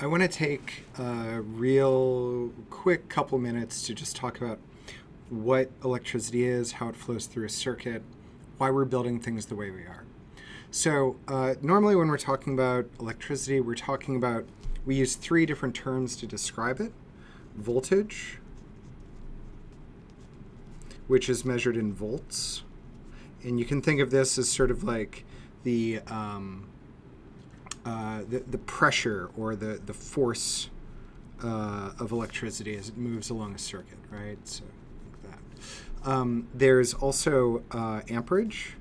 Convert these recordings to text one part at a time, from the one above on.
I want to take a real quick couple minutes to just talk about what electricity is, how it flows through a circuit, why we're building things the way we are. So normally when we're talking about electricity, we use three different terms to describe it. Voltage, which is measured in volts. And you can think of this as sort of like the pressure or the force of electricity as it moves along a circuit, right? So like that. There's also amperage,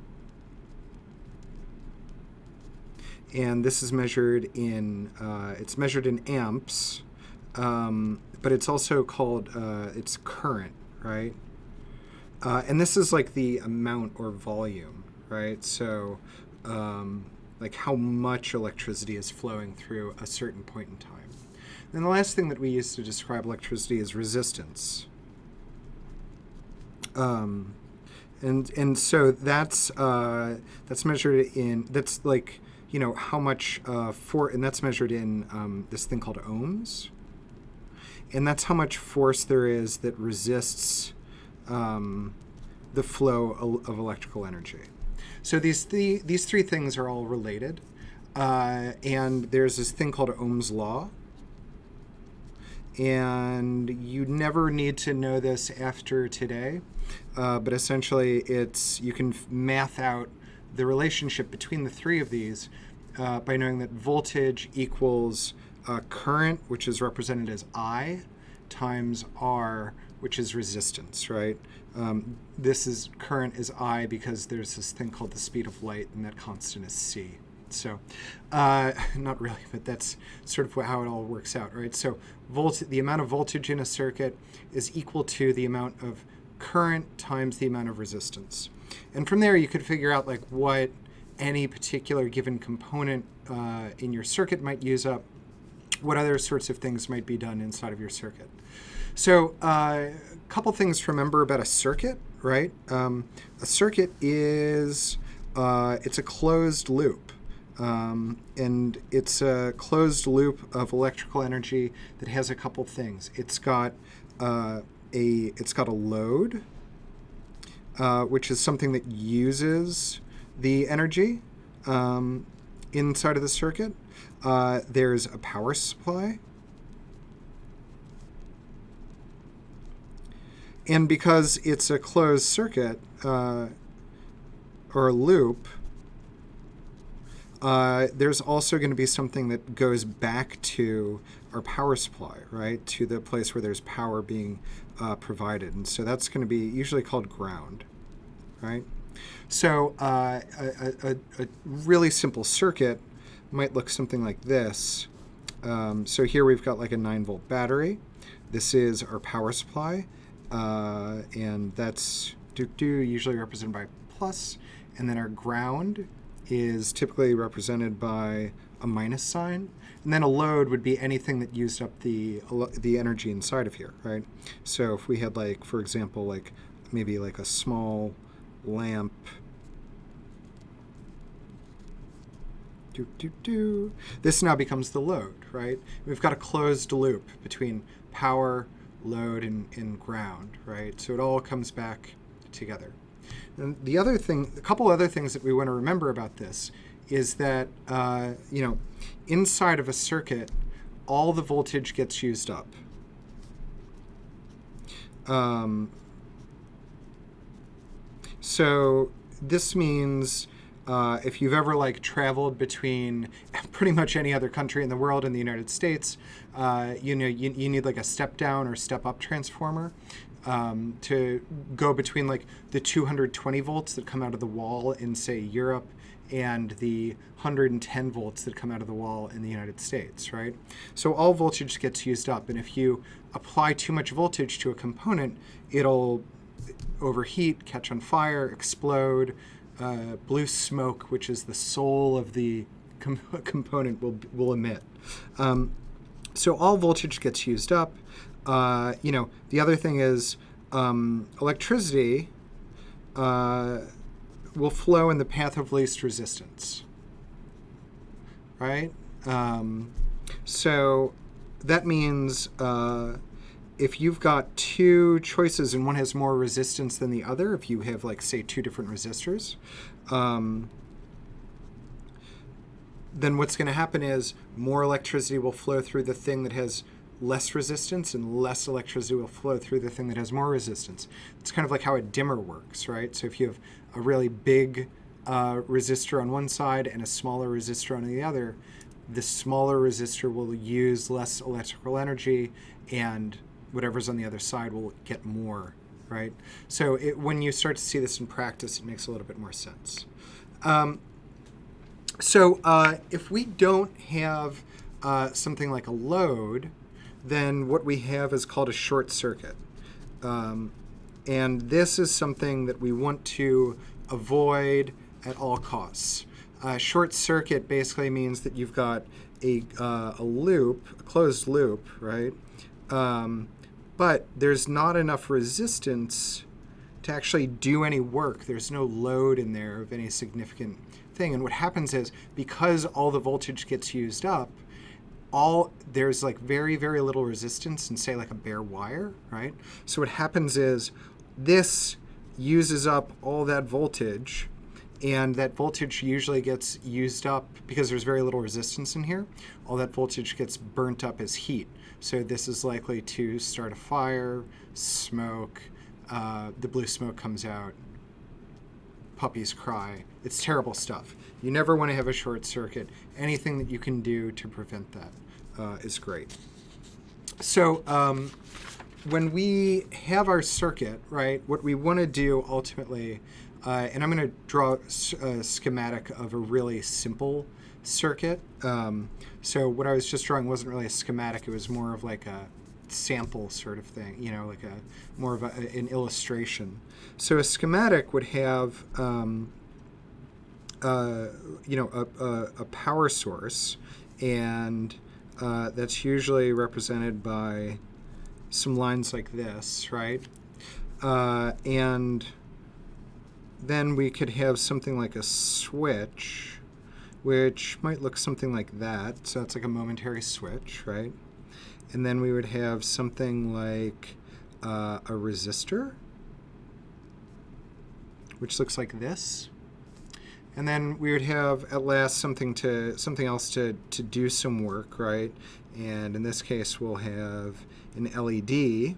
and this is measured in it's measured in amps, but it's also called it's current, right? And this is like the amount or volume, right? So like how much electricity is flowing through a certain point in time. And the last thing that we use to describe electricity is resistance. And so that's measured in, that's like, you know, how much and that's measured in this thing called ohms. And that's how much force there is that resists the flow of electrical energy. So these three things are all related. And there's this thing called Ohm's law. And you never need to know this after today. But essentially, you can math out the relationship between the three of these by knowing that voltage equals current, which is represented as I, times R, which is resistance, right? Current is I because there's this thing called the speed of light, and that constant is C. So, not really, but that's sort of how it all works out, right? So, the amount of voltage in a circuit is equal to the amount of current times the amount of resistance. And from there, you could figure out like what any particular given component in your circuit might use up, what other sorts of things might be done inside of your circuit. So a couple things to remember about a circuit, right? A circuit is, it's a closed loop. And it's a closed loop of electrical energy that has a couple things. It's got a load, which is something that uses the energy inside of the circuit. There's a power supply. And because it's a closed circuit or a loop, there's also going to be something that goes back to our power supply, right? To the place where there's power being provided. And so that's going to be usually called ground, right? So a really simple circuit might look something like this. So here we've got like a 9-volt battery. This is our power supply. And that's usually represented by plus. And then our ground is typically represented by a minus sign. And then a load would be anything that used up the energy inside of here, right? So if we had like, for example, like maybe like a small lamp, this now becomes the load, right? We've got a closed loop between power, load, and ground, right? So it all comes back together. And a couple other things that we want to remember about this is that, inside of a circuit, all the voltage gets used up. So this means if you've ever like traveled between pretty much any other country in the world and the United States, you need like a step down or step up transformer to go between like the 220 volts that come out of the wall in, say, Europe and the 110 volts that come out of the wall in the United States, right? So all voltage gets used up, and if you apply too much voltage to a component, it'll overheat, catch on fire, explode. Blue smoke, which is the soul of the component, will emit. So all voltage gets used up. The other thing is electricity will flow in the path of least resistance, right? So that means if you've got two choices and one has more resistance than the other, if you have, like, say, two different resistors, then what's going to happen is more electricity will flow through the thing that has less resistance, and less electricity will flow through the thing that has more resistance. It's kind of like how a dimmer works, right? So if you have a really big resistor on one side and a smaller resistor on the other, the smaller resistor will use less electrical energy, and whatever's on the other side will get more, right? So when you start to see this in practice, it makes a little bit more sense. So if we don't have something like a load, then what we have is called a short circuit. And this is something that we want to avoid at all costs. Short circuit basically means that you've got a loop, a closed loop, right? But there's not enough resistance to actually do any work. There's no load in there of any significant thing. And what happens is, because all the voltage gets used up, there's like very, very little resistance in, say, like a bare wire, right? So what happens is this uses up all that voltage, and that voltage usually gets used up because there's very little resistance in here. All that voltage gets burnt up as heat. So this is likely to start a fire, smoke, the blue smoke comes out, puppies cry. It's terrible stuff. You never want to have a short circuit. Anything that you can do to prevent that is great. So when we have our circuit, right, what we want to do ultimately, and I'm going to draw a schematic of a really simple circuit. So what I was just drawing wasn't really a schematic. It was more of like a sample sort of thing, like more of an illustration. So a schematic would have, a power source, and that's usually represented by some lines like this, right? And then we could have something like a switch, which might look something like that. So it's like a momentary switch, right? And then we would have something like a resistor, which looks like this. And then we would have at last something else to do some work, right? And in this case, we'll have an LED,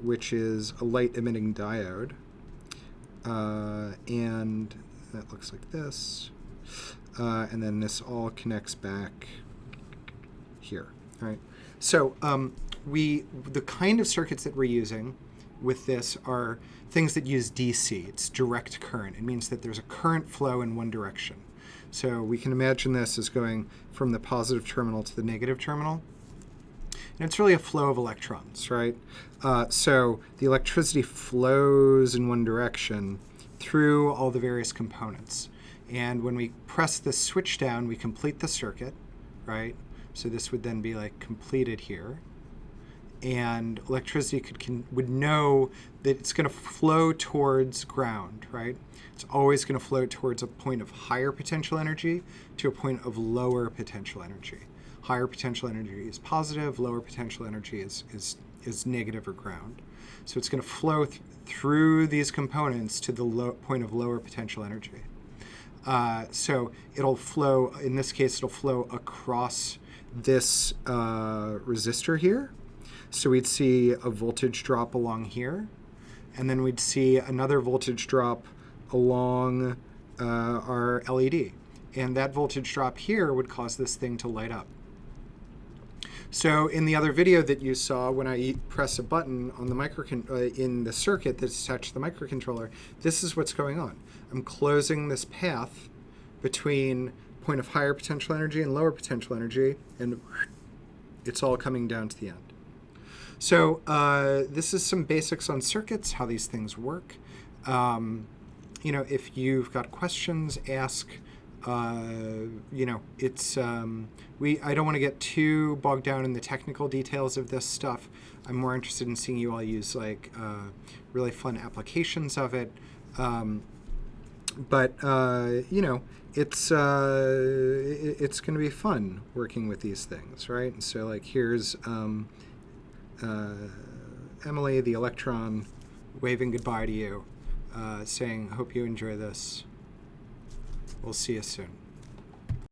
which is a light-emitting diode. And that looks like this. And then this all connects back here, right? So the kind of circuits that we're using with this are things that use DC. It's direct current. It means that there's a current flow in one direction. So we can imagine this as going from the positive terminal to the negative terminal. And it's really a flow of electrons, right? So the electricity flows in one direction through all the various components. And when we press the switch down, we complete the circuit, right? So this would then be like completed here. And electricity would know that it's going to flow towards ground, right? It's always going to flow towards a point of higher potential energy to a point of lower potential energy. Higher potential energy is positive, lower potential energy is negative or ground. So it's going to flow through these components to the point of lower potential energy. So it'll flow, in this case, it'll flow across this resistor here. So we'd see a voltage drop along here, and then we'd see another voltage drop along our LED. And that voltage drop here would cause this thing to light up. So in the other video that you saw, when I press a button on the in the circuit that's attached to the microcontroller, this is what's going on. I'm closing this path between point of higher potential energy and lower potential energy, and it's all coming down to the end. So this is some basics on circuits, how these things work. If you've got questions, ask. It's I don't want to get too bogged down in the technical details of this stuff. I'm more interested in seeing you all use really fun applications of it. But it's going to be fun working with these things, right? And so, like, here's Emily, the electron, waving goodbye to you, saying, "Hope you enjoy this. We'll see you soon."